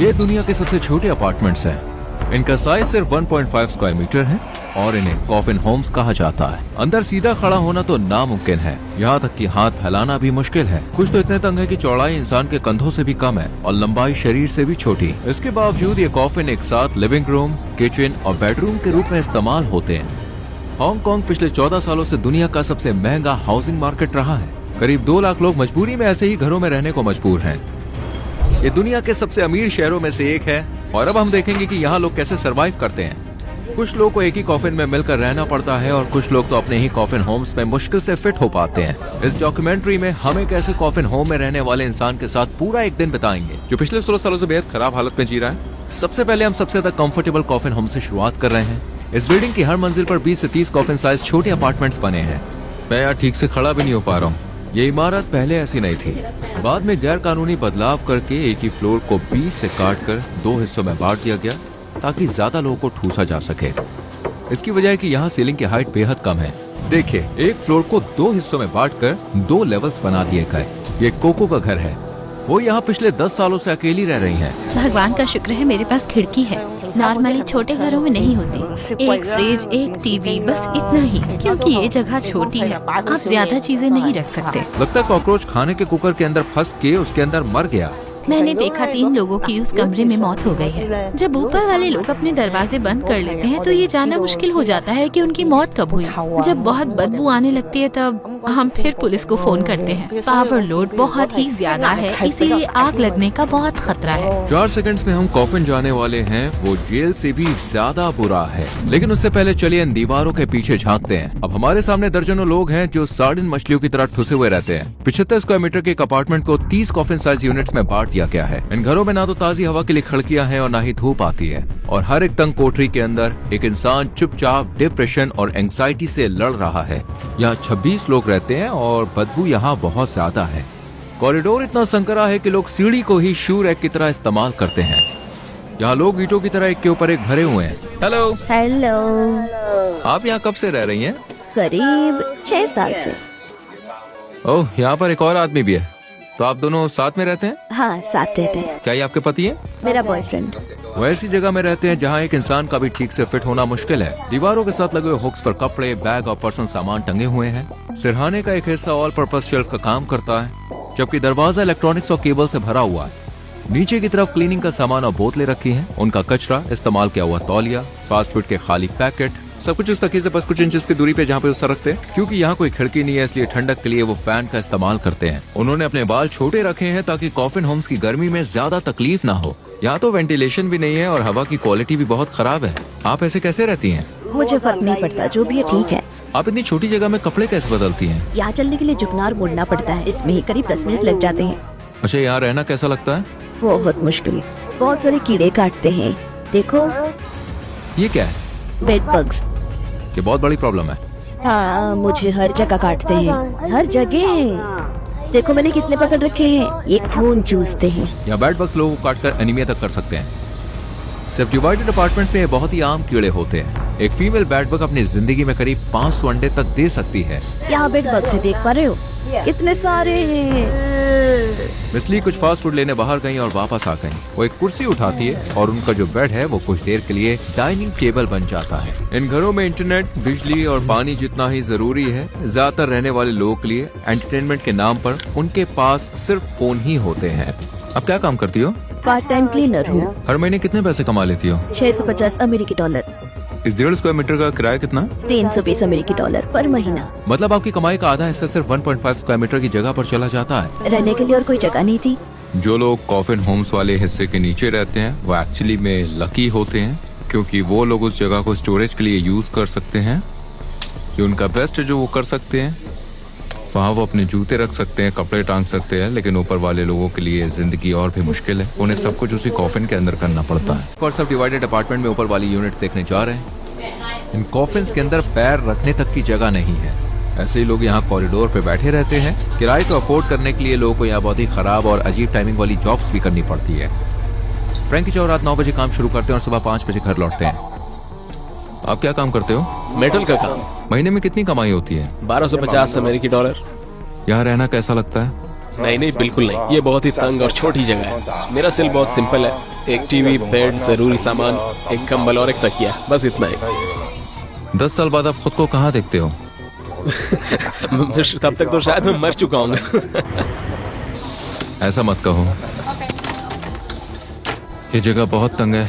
ये दुनिया के सबसे छोटे अपार्टमेंट्स हैं। इनका साइज सिर्फ 1.5 स्क्वायर मीटर है और इन्हें कॉफिन होम्स कहा जाता है। अंदर सीधा खड़ा होना तो नामुमकिन है, यहाँ तक कि हाथ फैलाना भी मुश्किल है। कुछ तो इतने तंग है कि चौड़ाई इंसान के कंधों से भी कम है और लंबाई शरीर से भी छोटी। इसके बावजूद ये कॉफिन एक साथ लिविंग रूम, किचन और बेडरूम के रूप में इस्तेमाल होते हैं। हांगकांग पिछले 14 सालों से दुनिया का सबसे महंगा हाउसिंग मार्केट रहा है। करीब 2 लाख लोग मजबूरी में ऐसे ही घरों में रहने को मजबूर हैं। ये दुनिया के सबसे अमीर शहरों में से एक है और अब हम देखेंगे कि यहाँ लोग कैसे सरवाइव करते हैं। कुछ लोगों को एक ही कॉफिन में मिलकर रहना पड़ता है और कुछ लोग तो अपने ही कॉफिन होम्स में मुश्किल से फिट हो पाते हैं। इस डॉक्यूमेंट्री में हम एक ऐसे कॉफिन होम में रहने वाले इंसान के साथ पूरा एक दिन बिताएंगे जो पिछले 16 सालों से बेहद खराब हालत में जी रहा है। सबसे पहले हम सबसे ज्यादा कंफर्टेबल कॉफिन होम से शुरुआत कर रहे हैं। इस बिल्डिंग की हर मंजिल पर 20 से 30 कॉफिन साइज छोटे अपार्टमेंट्स बने हैं। मैं यार ठीक से खड़ा भी नहीं हो पा रहा हूँ। ये इमारत पहले ऐसी नहीं थी। बाद में गैर कानूनी बदलाव करके एक ही फ्लोर को 20 से काटकर 2 हिस्सों में बांट दिया गया ताकि ज्यादा लोगों को ठूसा जा सके। इसकी वजह है कि यहाँ सीलिंग की हाइट बेहद कम है। देखिए, एक फ्लोर को 2 हिस्सों में बांटकर 2 लेवल्स बना दिए गए। ये कोको का घर है। वो यहाँ पिछले 10 सालों से अकेली रह रही है। भगवान का शुक्र है मेरे पास खिड़की है। नॉर्मली छोटे घरों में नहीं होती। एक फ्रिज, एक टीवी, बस इतना ही, क्योंकि ये जगह छोटी है। आप ज्यादा चीजें नहीं रख सकते। लगता है कॉकरोच खाने के कुकर के अंदर फंस के उसके अंदर मर गया। मैंने देखा 3 लोगों की उस कमरे में मौत हो गई है। जब ऊपर वाले लोग अपने दरवाजे बंद कर लेते हैं तो ये जानना मुश्किल हो जाता है कि उनकी मौत कब हुई। जब बहुत बदबू आने लगती है तब हम फिर पुलिस को फोन करते हैं। पावर लोड बहुत ही ज्यादा है, इसीलिए आग लगने का बहुत खतरा है। 4 सेकंड्स में हम कॉफिन जाने वाले हैं। वो जेल से भी ज्यादा बुरा है। लेकिन उससे पहले चलिए इन दीवारों के पीछे झांकते हैं। अब हमारे सामने दर्जनों लोग हैं जो सार्डिन मछलियों की तरह ठुसे हुए रहते हैं। 75 स्क्वायर मीटर के एक अपार्टमेंट को 30 कॉफिन साइज यूनिट्स में बांट दिया गया है। इन घरों में ना तो ताजी हवा के लिए खिड़कियां हैं और ना ही धूप आती है। और हर एक तंग कोठरी के अंदर एक इंसान चुपचाप डिप्रेशन और एंग्जाइटी से लड़ रहा है। यहाँ 26 लोग रहते हैं और बदबू यहाँ बहुत ज्यादा है। कॉरिडोर इतना संकरा है कि लोग सीढ़ी को ही शू रैक की तरह इस्तेमाल करते हैं। यहाँ लोग ईंटों की तरह एक के ऊपर एक भरे हुए हैं। Hello hello. आप यहाँ कब से रह रही हैं? करीब 6 साल से। ओह, यहाँ पर एक और आदमी भी है। तो आप दोनों साथ में रहते हैं? हाँ, साथ रहते हैं। क्या ये आपके पति है? मेरा बॉयफ्रेंड। वो ऐसी जगह में रहते हैं जहाँ एक इंसान का भी ठीक से फिट होना मुश्किल है। दीवारों के साथ लगे हुए हुक्स पर कपड़े, बैग और पर्सनल सामान टंगे हुए हैं। सिरहाने का एक हिस्सा ऑल पर्पस शेल्फ का काम करता है, जबकि दरवाजा इलेक्ट्रॉनिक्स और केबल से भरा हुआ है। नीचे की तरफ क्लीनिंग का सामान और बोतलें रखी हैं। उनका कचरा, इस्तेमाल किया हुआ तौलिया, फास्ट फूड के खाली पैकेट, सब कुछ उस तकिए से बस कुछ इंचेस की दूरी पे जहाँ पे उस रखते हैं। क्योंकि यहाँ कोई खिड़की नहीं है, इसलिए ठंडक के लिए वो फैन का इस्तेमाल करते हैं। उन्होंने अपने बाल छोटे रखे हैं ताकि कॉफिन होम्स की गर्मी में ज्यादा तकलीफ ना हो। यहाँ तो वेंटिलेशन भी नहीं है और हवा की क्वालिटी भी बहुत खराब है। आप ऐसे कैसे रहती हैं? मुझे फर्क नहीं पड़ता, जो भी है ठीक है। आप इतनी छोटी जगह में कपड़े कैसे बदलती हैं? यहाँ चलने के लिए झुकना और मुड़ना पड़ता है, इसमें ही करीब 10 मिनट लग जाते हैं। अच्छा, यहाँ रहना कैसा लगता है? बहुत मुश्किल। बहुत सारे कीड़े काटते हैं। देखो, ये क्या है? Bed bugs. ये बहुत बड़ी प्रॉब्लम है। हाँ, मुझे हर जगह काटते हैं, हर जगह। देखो मैंने कितने पकड़ रखे हैं, ये खून चूसते हैं। यहाँ बेड बग्स लोगों को काटकर एनीमिया तक कर सकते हैं। सिर्फ डिवाइडेड अपार्टमेंट्स में ये बहुत ही आम कीड़े होते हैं। एक फीमेल बेड बग अपनी जिंदगी में करीब 500 अंडे तक दे सकती है। यहाँ बेड बग्स है, देख पा रहे हो? कितने सारे हैं। मिसली कुछ फास्ट फूड लेने बाहर गई और वापस आ गई। वो एक कुर्सी उठाती है और उनका जो बेड है वो कुछ देर के लिए डाइनिंग टेबल बन जाता है। इन घरों में इंटरनेट, बिजली और पानी जितना ही जरूरी है। ज्यादातर रहने वाले लोगों के लिए एंटरटेनमेंट के नाम पर उनके पास सिर्फ फोन ही होते हैं। अब क्या काम करती हो? पार्ट टाइम क्लीनर हूँ। हर महीने कितने पैसे कमा लेती हो? 650 अमेरिकी डॉलर। इस 1.5 स्क्वायर मीटर का किराया कितना? 320 अमेरिकी डॉलर पर महीना। मतलब आपकी कमाई का आधा हिस्सा सिर्फ 1.5 स्क्वायर मीटर की जगह पर चला जाता है। रहने के लिए और कोई जगह नहीं थी। जो लोग कॉफिन होम्स वाले हिस्से के नीचे रहते हैं वो एक्चुअली में लकी होते हैं, क्योंकि वो लोग उस जगह को स्टोरेज के लिए यूज कर सकते हैं। ये उनका बेस्ट है जो वो कर सकते हैं। वहाँ वो अपने जूते रख सकते हैं, कपड़े टांग सकते हैं, लेकिन ऊपर वाले लोगों के लिए जिंदगी और भी मुश्किल है। उन्हें सब कुछ उसी कॉफिन के अंदर करना पड़ता है। और सब डिवाइडेड अपार्टमेंट में ऊपर वाली यूनिट्स देखने जा रहे हैं। इन कॉफिन्स के अंदर पैर रखने तक की जगह नहीं है। ऐसे ही लोग यहाँ कॉरिडोर पे बैठे रहते हैं। किराए को अफोर्ड करने के लिए लोगों को यहाँ बहुत ही खराब और अजीब टाइमिंग वाली जॉब्स भी करनी पड़ती है। फ्रैंकी चौ रात 9 बजे काम शुरू करते हैं और सुबह 5 बजे घर लौटते हैं। आप क्या काम करते हो? मेटल का काम। महीने में कितनी कमाई होती है? 1250 अमेरिकी डॉलर। यहाँ रहना कैसा लगता है? नहीं नहीं, बिल्कुल नहीं। ये बहुत ही तंग और छोटी जगह है। मेरा सेल बहुत सिंपल है, एक टीवी, बेड, जरूरी सामान, एक कंबल और एक तकिया, बस इतना ही। 10 साल बाद आप खुद को कहाँ देखते हो? तब तक तो शायद मैं मर चुका हूँ। ऐसा मत कहो। ये जगह बहुत तंग है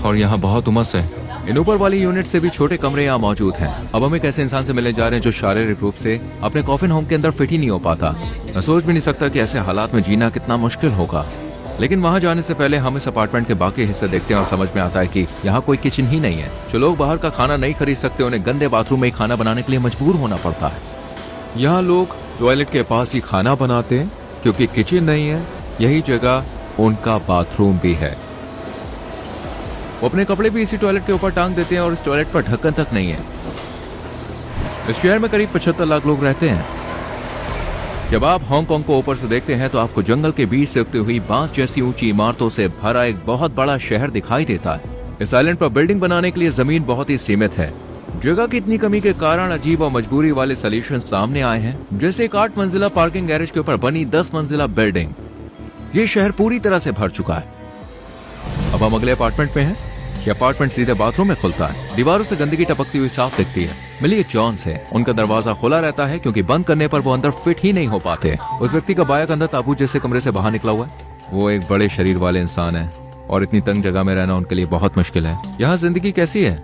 और यहाँ बहुत उमस है। इन ऊपर वाली यूनिट से भी छोटे कमरे यहाँ मौजूद हैं। अब हम एक ऐसे इंसान से मिलने जा रहे हैं जो शारीरिक रूप से अपने कॉफिन होम के अंदर फिट ही नहीं हो पाता। मैं सोच भी नहीं सकता कि ऐसे हालात में जीना कितना मुश्किल होगा। लेकिन वहाँ जाने से पहले हम इस अपार्टमेंट के बाकी हिस्से देखते हैं और समझ में आता है कि यहाँ कोई किचन ही नहीं है। जो लोग बाहर का खाना नहीं खरीद सकते उन्हें गंदे बाथरूम में ही खाना बनाने के लिए मजबूर होना पड़ता है। यहाँ लोग टॉयलेट के पास ही खाना बनाते हैं क्योंकि किचन नहीं है। यही जगह उनका बाथरूम भी है। वो अपने कपड़े भी इसी टॉयलेट के ऊपर टांग देते हैं और इस टॉयलेट पर ढक्कन तक नहीं है। इस शहर में करीब 75 लाख लोग रहते हैं। जब आप हांगकांग को ऊपर से देखते हैं तो आपको जंगल के बीच से उगती हुई बांस जैसी ऊंची इमारतों से भरा एक बहुत बड़ा शहर दिखाई देता है। इस आइलैंड पर बिल्डिंग बनाने के लिए जमीन बहुत ही सीमित है। जगह की इतनी कमी के कारण अजीब और मजबूरी वाले सॉल्यूशन सामने आए हैं, जैसे एक 8 मंजिला पार्किंग गैरेज के ऊपर बनी 10 मंजिला बिल्डिंग। ये शहर पूरी तरह से भर चुका है। अब हम अगले अपार्टमेंट में हैं। ये अपार्टमेंट सीधे बाथरूम में खुलता है। दीवारों से गंदगी टपकती हुई साफ दिखती है। मिलिए जॉन से। उनका दरवाजा खुला रहता है क्योंकि बंद करने पर वो अंदर फिट ही नहीं हो पाते। उस व्यक्ति का बायां कंधा ताबूत जैसे कमरे से बाहर निकला हुआ है। वो एक बड़े शरीर वाले इंसान है और इतनी तंग जगह में रहना उनके लिए बहुत मुश्किल है। यहाँ जिंदगी कैसी है?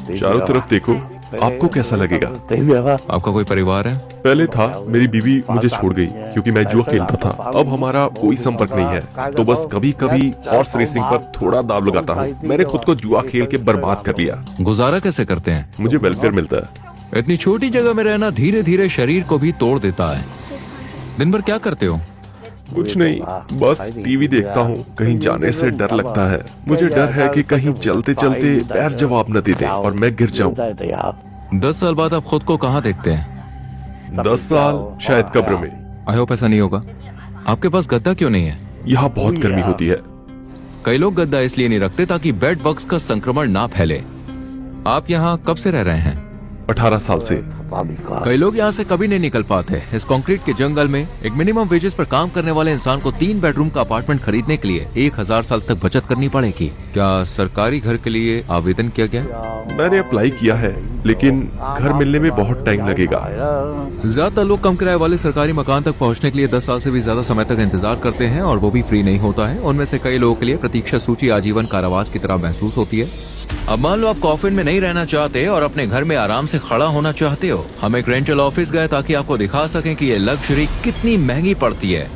चारों तरफ देखो, आपको कैसा लगेगा? आपका कोई परिवार है? पहले था, मेरी बीवी मुझे छोड़ गई क्योंकि मैं जुआ खेलता था। अब हमारा कोई संपर्क नहीं है, तो बस कभी कभी हॉर्स रेसिंग पर थोड़ा दाव लगाता हूँ। मैंने खुद को जुआ खेल के बर्बाद कर लिया। गुजारा कैसे करते हैं? मुझे वेलफेयर मिलता है। इतनी छोटी जगह में रहना धीरे धीरे शरीर को भी तोड़ देता है। दिन भर क्या करते हो? कुछ नहीं, बस टीवी देखता हूँ। कहीं जाने से डर लगता है। मुझे डर है कि कहीं चलते चलते पैर जवाब न दे दे और मैं गिर जाऊँ। 10 साल बाद आप खुद को कहाँ देखते हैं? 10 साल शायद कब्र में। आई होप ऐसा नहीं होगा। आपके पास गद्दा क्यों नहीं है? यहाँ बहुत गर्मी होती है। कई लोग गद्दा इसलिए नहीं रखते ताकि बेड बग्स का संक्रमण ना फैले। आप यहाँ कब से रह रहे हैं? 18 साल से। कई लोग यहाँ से कभी नहीं निकल पाते। इस कंक्रीट के जंगल में एक मिनिमम वेजेस पर काम करने वाले इंसान को 3 बेडरूम का अपार्टमेंट खरीदने के लिए 1000 साल तक बचत करनी पड़ेगी। क्या सरकारी घर के लिए आवेदन किया गया? मैंने अप्लाई किया है, लेकिन घर मिलने में बहुत टाइम लगेगा। ज्यादातर लोग कम किराए वाले सरकारी मकान तक पहुँचने के लिए 10 साल से भी ज्यादा समय तक इंतजार करते हैं और वो भी फ्री नहीं होता है। उनमें से कई लोगों के लिए प्रतीक्षा सूची आजीवन कारावास की तरह महसूस होती है। अब मान लो आप कॉफिन में नहीं रहना चाहते और अपने घर में आराम से खड़ा होना चाहते हो। हम एक रेंटल ऑफिस गए ताकि आपको दिखा सकें कि ये लग्जरी कितनी महंगी पड़ती है।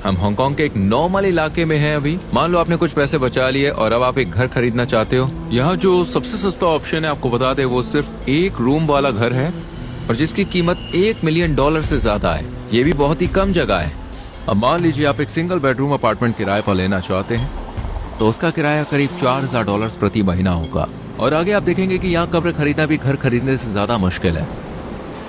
हम हांगकांग के एक नॉर्मल इलाके में हैं अभी। मान लो आपने कुछ पैसे बचा लिए और अब आप एक घर खरीदना चाहते हो। यहाँ जो सबसे सस्ता ऑप्शन है आपको बता दे, वो सिर्फ 1 रूम वाला घर है और जिसकी कीमत $1 मिलियन से ज्यादा है। ये भी बहुत ही कम जगह है। अब मान लीजिए आप एक सिंगल बेडरूम अपार्टमेंट किराए पर लेना चाहते हैं तो उसका किराया करीब $4000 प्रति महीना होगा। और आगे आप देखेंगे कि यहाँ कब्र खरीदना भी घर खरीदने से ज्यादा मुश्किल है।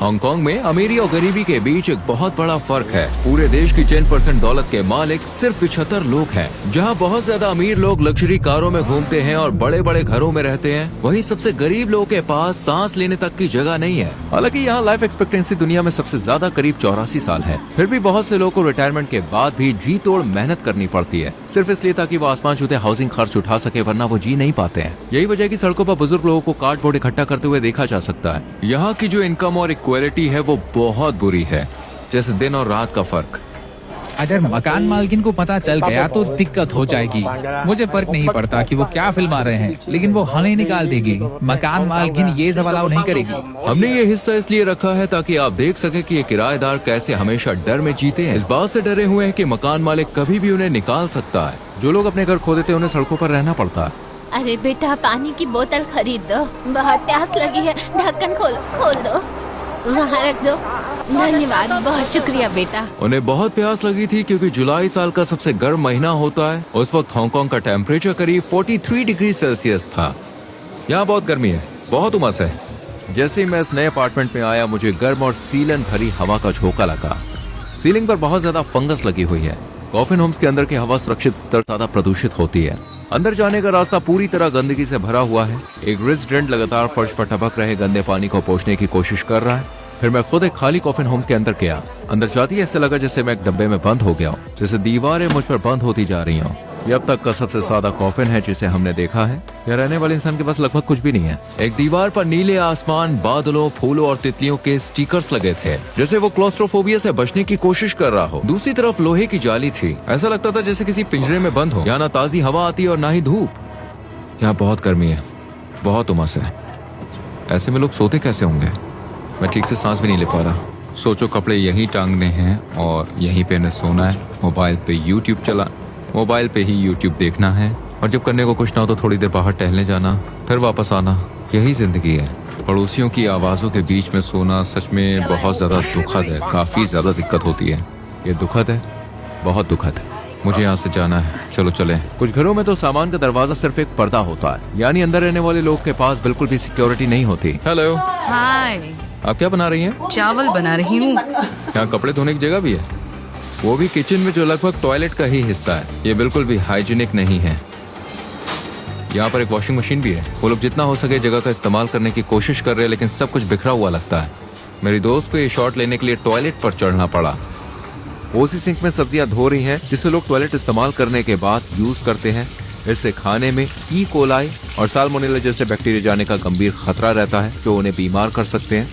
हांगकांग में अमीरी और गरीबी के बीच एक बहुत बड़ा फर्क है। पूरे देश की 10% दौलत के मालिक सिर्फ 75 लोग हैं। जहां बहुत ज्यादा अमीर लोग लग्जरी कारों में घूमते हैं और बड़े बड़े घरों में रहते हैं, वहीं सबसे गरीब लोगों के पास सांस लेने तक की जगह नहीं है। हालांकि यहाँ लाइफ एक्सपेक्टेंसी दुनिया में सबसे ज्यादा करीब 84 साल है। फिर भी बहुत से लोगों को रिटायरमेंट के बाद भी जी तोड़ मेहनत करनी पड़ती है, सिर्फ इसलिए ताकि वो आसमान छूते हाउसिंग खर्च उठा सके, वरना वो जी नहीं पाते हैं। यही वजह की सड़कों पर बुजुर्ग लोगों को कार्डबोर्ड इकट्ठा करते हुए देखा जा सकता है। यहाँ की जो इनकम और इक्वालिटी है वो बहुत बुरी है, जैसे दिन और रात का फर्क। अगर मकान मालकिन को पता चल गया तो दिक्कत हो जाएगी। मुझे फर्क नहीं पड़ता कि वो क्या फिल्म आ रहे हैं, लेकिन वो हमें निकाल देगी। मकान मालकिन ये सब अलाउ नहीं करेगी। हमने ये हिस्सा इसलिए रखा है ताकि आप देख सके कि ये किराएदार कैसे हमेशा डर में जीते हैं। इस बात से डरे हुए हैं कि मकान मालिक कभी भी उन्हें निकाल सकता है। जो लोग अपने घर खो देते हैं उन्हें सड़कों पर रहना पड़ता है। अरे बेटा, पानी की बोतल खरीद दो, बहुत प्यास लगी है। ढक्कन खोल दो, वहाँ रख दो। धन्यवाद, बहुत शुक्रिया बेटा। उन्हें बहुत प्यास लगी थी क्योंकि जुलाई साल का सबसे गर्म महीना होता है। उस वक्त हांगकांग का टेम्परेचर करीब 43 डिग्री सेल्सियस था। यहाँ बहुत गर्मी है, बहुत उमस है। जैसे ही मैं इस नए अपार्टमेंट में आया, मुझे गर्म और सीलन भरी हवा का झोंका लगा। सीलिंग पर बहुत ज्यादा फंगस लगी हुई है। कॉफिन होम्स के अंदर की हवा सुरक्षित स्तर ज्यादा प्रदूषित होती है। अंदर जाने का रास्ता पूरी तरह गंदगी से भरा हुआ है। एक रेजिडेंट लगातार फर्श पर टपक रहे गंदे पानी को पोंछने की कोशिश कर रहा है। फिर मैं खुद एक खाली कॉफिन होम के अंदर गया। अंदर जाते ही ऐसे लगा जैसे मैं एक डब्बे में बंद हो गया हूँ, जैसे दीवारें मुझ पर बंद होती जा रही हूँ। ये अब तक का सबसे सादा कॉफिन है जिसे हमने देखा है। यहाँ रहने वाले इंसान के पास लगभग कुछ भी नहीं है। एक दीवार पर नीले आसमान, बादलों, फूलों और तितलियों के स्टिकर्स लगे थे, जैसे वो क्लॉस्ट्रोफोबिया से बचने की कोशिश कर रहा हो। दूसरी तरफ लोहे की जाली थी। ऐसा लगता था जैसे किसी पिंजरे में बंद हो। यहाँ ना ताजी हवा आती है और ना ही धूप। यहाँ बहुत गर्मी है, बहुत उमस है। ऐसे में लोग सोते कैसे होंगे? मैं ठीक से सांस भी नहीं ले पा रहा। सोचो, कपड़े यहीं टांगने हैं और यहीं पे न सोना है। मोबाइल पे यूट्यूब देखना है, और जब करने को कुछ ना हो तो थोड़ी देर बाहर टहलने जाना, फिर वापस आना। यही जिंदगी है। पड़ोसियों की आवाजों के बीच में सोना सच में बहुत ज्यादा दुखद है। काफी ज्यादा दिक्कत होती है। ये दुखद है, बहुत दुखद है। मुझे यहाँ से जाना है, चलो चले। कुछ घरों में तो सामान का दरवाजा सिर्फ एक पर्दा होता है, यानी अंदर रहने वाले लोग के पास बिल्कुल भी सिक्योरिटी नहीं होती। हेलो, हाय, आप क्या बना रही हैं? चावल बना रही हूँ। यहाँ कपड़े धोने की जगह भी है, वो भी किचन में, जो लगभग टॉयलेट का ही हिस्सा है। ये बिल्कुल भी हाइजीनिक नहीं है। यहाँ पर एक वॉशिंग मशीन भी है। वो लोग जितना हो सके जगह का इस्तेमाल करने की कोशिश कर रहे हैं, लेकिन सब कुछ बिखरा हुआ लगता है। मेरी दोस्त को ये शॉट लेने के लिए टॉयलेट पर चढ़ना पड़ा। वो उसी सिंक में सब्जियां धो रही हैं जिसे लोग टॉयलेट इस्तेमाल करने के बाद यूज करते हैं। इससे खाने में ई कोलाई और साल्मोनेला जैसे बैक्टीरिया जाने का गंभीर खतरा रहता है, जो उन्हें बीमार कर सकते हैं।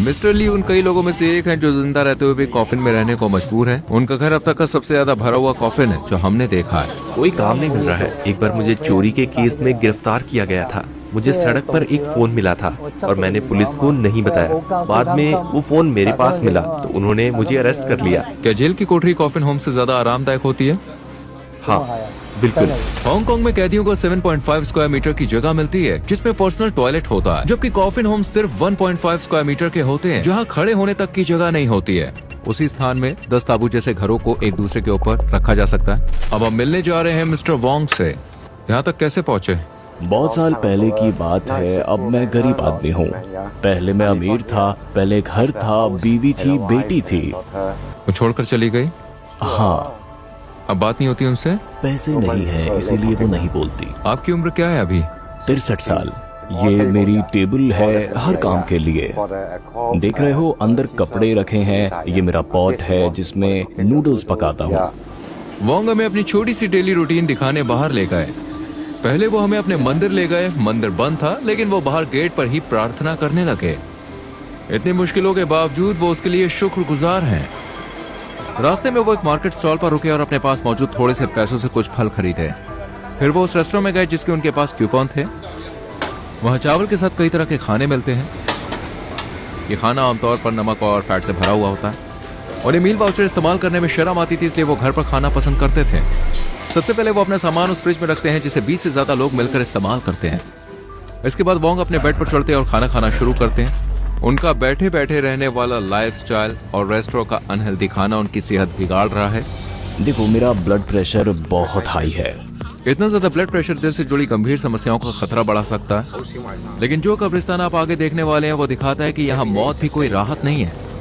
मिस्टर ली उन कई लोगों में से एक हैं जो जिंदा रहते हुए भी कॉफिन में रहने को मजबूर हैं। उनका घर अब तक का सबसे ज्यादा भरा हुआ कॉफिन है जो हमने देखा है। कोई काम नहीं मिल रहा है। एक बार मुझे चोरी के केस में गिरफ्तार किया गया था। मुझे सड़क पर एक फोन मिला था और मैंने पुलिस को नहीं बताया। बाद में वो फोन मेरे पास मिला तो उन्होंने मुझे अरेस्ट कर लिया। क्या जेल की कोठरी कॉफिन होम से ज्यादा आरामदायक होती है? हाँ, बिल्कुल। हांगकांग में कैदियों को 7.5 स्क्वायर मीटर की जगह मिलती है जिसमें पर्सनल टॉयलेट होता है, जबकि कॉफिन होम सिर्फ 1.5 स्क्वायर मीटर के होते हैं जहां खड़े होने तक की जगह नहीं होती है। उसी स्थान में 10 ताबू जैसे घरों को एक दूसरे के ऊपर रखा जा सकता है। अब हम मिलने जा रहे हैं मिस्टर वोंग से। यहाँ तक कैसे पहुँचे? बहुत साल पहले की बात है। अब मैं गरीब आदमी हूँ। पहले मैं अमीर था। पहले घर था, बीवी थी, बेटी थी। वो छोड़कर चली गई? हाँ। अब बात नहीं होती उनसे? पैसे नहीं है, इसीलिए वो नहीं बोलती। आपकी उम्र क्या है अभी? 63 साल। ये मेरी टेबल है हर काम के लिए। देख रहे हो, अंदर कपड़े रखे हैं। ये मेरा पॉट है जिसमें नूडल्स पकाता हूँ। वोंग हमें अपनी छोटी सी डेली रूटीन दिखाने बाहर ले गए। पहले वो हमें अपने मंदिर ले गए। मंदिर बंद था, लेकिन वो बाहर गेट पर ही प्रार्थना करने लगे। इतनी मुश्किलों के बावजूद वो उसके लिए शुक्रगुजार हैं। रास्ते में वो एक मार्केट स्टॉल पर रुके और अपने पास मौजूद थोड़े से पैसों से कुछ फल खरीदे। फिर वो उस रेस्टोरेंट में गए जिसके उनके पास कूपन थे। वहाँ चावल के साथ कई तरह के खाने मिलते हैं। ये खाना आमतौर पर नमक और फैट से भरा हुआ होता है। उन्हें मील वाउचर इस्तेमाल करने में शर्म आती थी, इसलिए वो घर पर खाना पसंद करते थे। सबसे पहले वो अपना सामान उस फ्रिज में रखते हैं जिसे 20 से ज्यादा लोग मिलकर इस्तेमाल करते हैं। इसके बाद वोंग अपने बेड पर चढ़ते हैं और खाना खाना शुरू करते हैं। उनका बैठे बैठे रहने वाला लाइफस्टाइल और रेस्टोरेंट का अनहेल्दी खाना उनकी सेहत बिगाड़ रहा है। देखो, मेरा ब्लड प्रेशर बहुत हाई है। इतना ज्यादा ब्लड प्रेशर दिल से जुड़ी गंभीर समस्याओं का खतरा बढ़ा सकता है। लेकिन जो कब्रिस्तान आप आगे देखने वाले हैं वो दिखाता है कि यहाँ मौत भी कोई राहत नहीं है।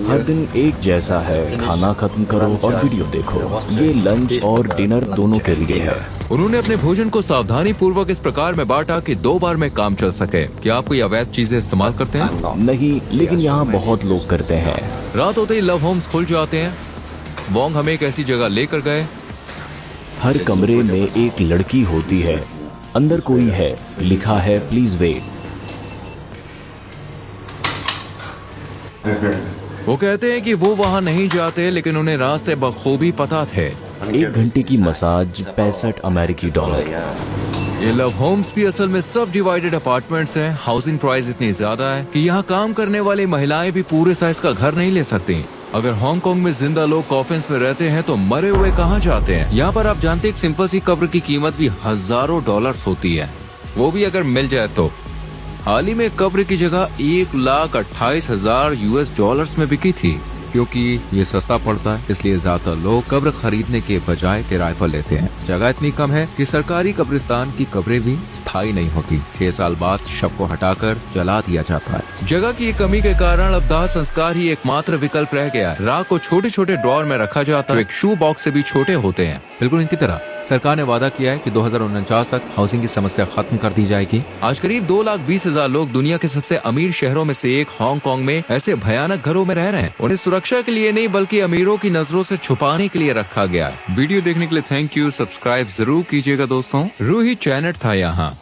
हर दिन एक जैसा है। खाना खत्म करो और वीडियो देखो। ये लंच और डिनर दोनों के लिए है। उन्होंने अपने भोजन को सावधानी पूर्वक इस प्रकार में बांटा कि 2 बार में काम चल सके। क्या आप कोई अवैध चीजें इस्तेमाल करते हैं? नहीं, लेकिन यहाँ बहुत लोग करते हैं। रात होते ही लव होम्स खुल जाते हैं। वोंग हमें एक ऐसी जगह लेकर गए। हर कमरे में एक लड़की होती है। अंदर कोई है, लिखा है प्लीज वेट। वो कहते हैं कि वो वहाँ नहीं जाते, लेकिन उन्हें रास्ते बखूबी पता थे। 1 घंटे की मसाज $65 अमेरिकी। ये लव होम्स भी असल में सब डिवाइडेड अपार्टमेंट्स हैं। हाउसिंग प्राइस इतनी ज्यादा है कि यहाँ काम करने वाली महिलाएं भी पूरे साइज का घर नहीं ले सकती। अगर हांगकांग में जिंदा लोग कॉफिन्स में रहते हैं तो मरे हुए कहाँ जाते हैं? यहाँ पर आप जानते हैं एक सिंपल सी कब्र की कीमत भी हजारों डॉलर्स होती है, वो भी अगर मिल जाए तो। हाल ही में कब्र की जगह $1,28,000 US में बिकी थी। क्योंकि ये सस्ता पड़ता है, इसलिए ज्यादातर लोग कब्र खरीदने के बजाय किराए पर लेते हैं। जगह इतनी कम है कि सरकारी कब्रिस्तान की कब्रें भी स्थायी नहीं होती। 6 साल बाद शव को हटाकर जला दिया जाता है। जगह की कमी के कारण अब दाह संस्कार ही एकमात्र विकल्प रह गया है। राख को छोटे छोटे ड्रॉर में रखा जाता है, एक शू बॉक्स से भी छोटे होते हैं, बिल्कुल इनकी तरह। सरकार ने वादा किया है कि 2049 तक हाउसिंग की समस्या खत्म कर दी जाएगी। आज करीब 2,20,000 लोग दुनिया के सबसे अमीर शहरों में से एक हांगकांग में ऐसे भयानक घरों में रह रहे हैं। उन्हें सुरक्षा के लिए नहीं बल्कि अमीरों की नजरों से छुपाने के लिए रखा गया है। वीडियो देखने के लिए थैंक यू। सब्सक्राइब जरूर कीजिएगा दोस्तों। रूही चैनट था यहाँ।